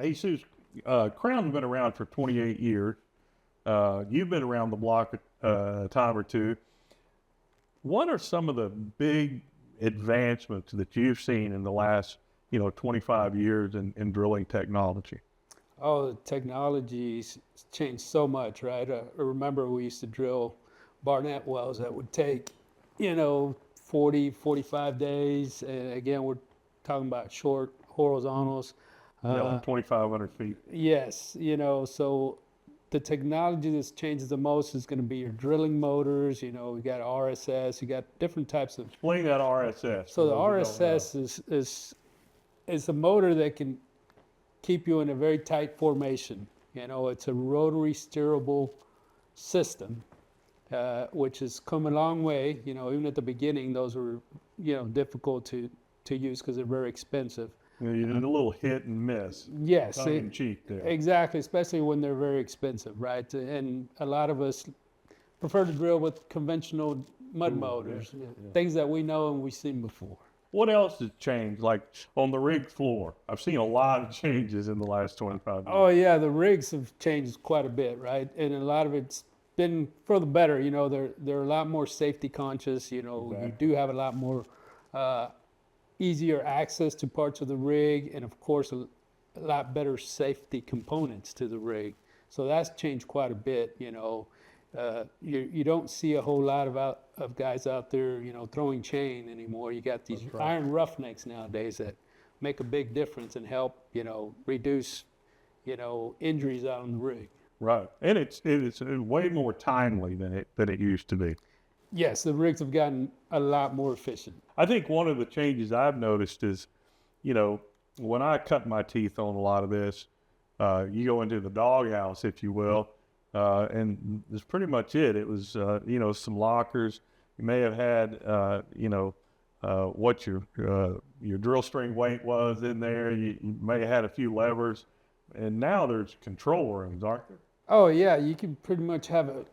Jesus, Crown's been around for 28 years. You've been around the block a time or two. What are some of the big advancements that you've seen in the last, 25 years in drilling technology? Oh, the technology's changed so much, right? I remember we used to drill Barnett wells that would take, 40, 45 days. And again, we're talking about short horizontals. Yeah, Uh, like 2,500 feet. yes, so the technology that's changes the most is going to be your drilling motors. We got RSS, you got different types of. Explain that RSS for So the those who don't know. RSS is a motor that can keep you in a very tight formation. It's a rotary steerable system, which has come a long way. Even at the beginning, those were, difficult to use because they're very expensive. You did a little hit and miss, Yes, tongue in cheek there. exactly, especially when they're very expensive, right? And a lot of us prefer to drill with conventional mud motors, things that we know and we've seen before. What else has changed? Like on the rig floor, I've seen a lot of changes in the last 25 years. Oh yeah, the rigs have changed quite a bit, right? And a lot of it's been for the better. They're a lot more safety conscious. Exactly. You do have a lot more easier access to parts of the rig, and of course a lot better safety components to the rig. So that's changed quite a bit. You don't see a whole lot of guys out there, throwing chain anymore. You got these iron roughnecks nowadays that make a big difference and help, reduce, injuries out on the rig. Right, and it's way more timely than it used to be. Yes, the rigs have gotten a lot more efficient. I think one of the changes I've noticed is, when I cut my teeth on a lot of this, you go into the doghouse, if you will, and that's pretty much it. It was, some lockers. You may have had, what your drill string weight was in there. You may have had a few levers, and now there's control rooms, aren't there? Oh yeah, you can pretty much have a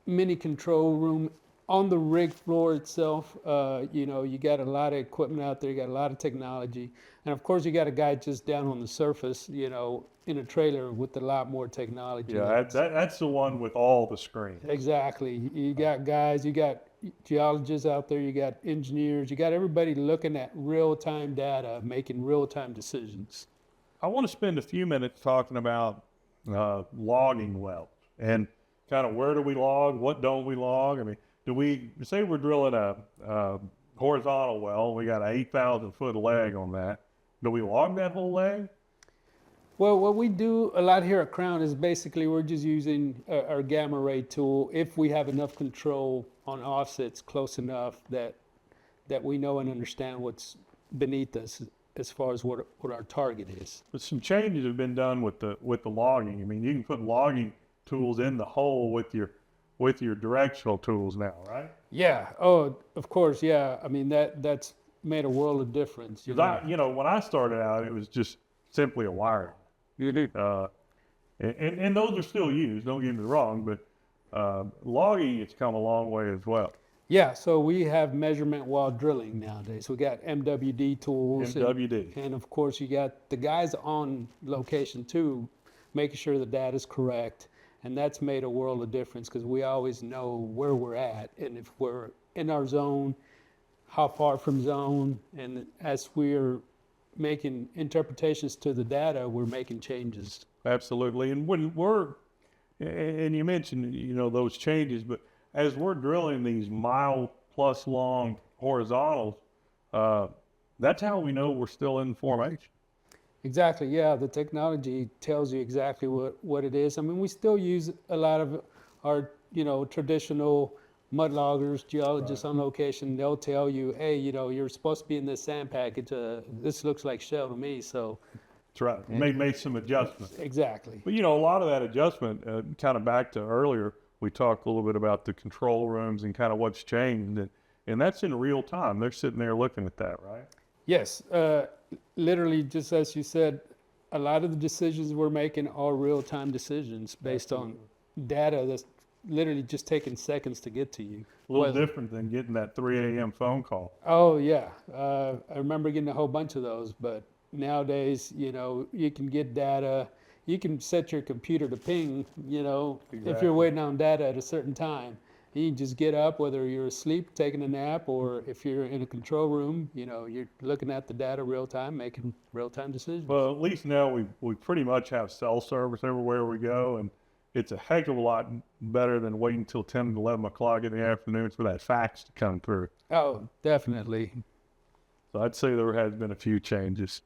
mini control room on the rig floor itself. You got a lot of equipment out there. You got a lot of technology, and of course, you got a guy just down on the surface, in a trailer with a lot more technology. Yeah, that's the one with all the screens. Exactly. You got guys, you got geologists out there, you got engineers, you got everybody looking at real-time data, making real-time decisions. I want to spend a few minutes talking about logging wells and kind of where do we log, what don't we log. I mean, do we say we're drilling a horizontal well? We got an 8,000 foot leg on that. Do we log that whole leg? Well, what we do a lot here at Crown is basically we're just using our gamma ray tool if we have enough control on offsets close enough that we know and understand what's beneath us as far as what our target is. But some changes have been done with the logging. I mean, you can put logging tools in the hole with your directional tools now, right? Yeah. Oh, of course. Yeah. I mean that's made a world of difference. When I started out, it was just simply a wire. And those are still used. Don't get me wrong, but logging has come a long way as well. Yeah, so we have measurement while drilling nowadays. We got MWD tools. MWD. And of course, you got the guys on location too, making sure the data is correct. And that's made a world of difference because we always know where we're at and if we're in our zone, how far from zone. And as we're making interpretations to the data, we're making changes. Absolutely. And and you mentioned, those changes, but as we're drilling these mile-plus long horizontals, that's how we know we're still in formation. Exactly, yeah. The technology tells you exactly what it is. I mean, we still use a lot of our, traditional mud loggers, geologists on location. They'll tell you, hey, you're supposed to be in this sand package. This looks like shell to me, so. That's right. Made some adjustments. Exactly. But, a lot of that adjustment, kind of back to earlier, we talked a little bit about the control rooms and kind of what's changed. And that's in real time. They're sitting there looking at that, right? Yes. Literally, just as you said, a lot of the decisions we're making are real-time decisions based on data that's literally just taking seconds to get to you. A little different than getting that 3 a.m. phone call. Oh, yeah. I remember getting a whole bunch of those, but nowadays, you know, you can get data. You can set your computer to ping, you know, if Exactly. you're waiting on data at a certain time. You can just get up, whether you're asleep, taking a nap, or if you're in a control room, you know, you're looking at the data real time, making real time decisions. Well, at least now we pretty much have cell service everywhere we go, and it's a heck of a lot better than waiting until 10 and 11 o'clock in the afternoon for that fax to come through. Oh, definitely. So I'd say there has been a few changes.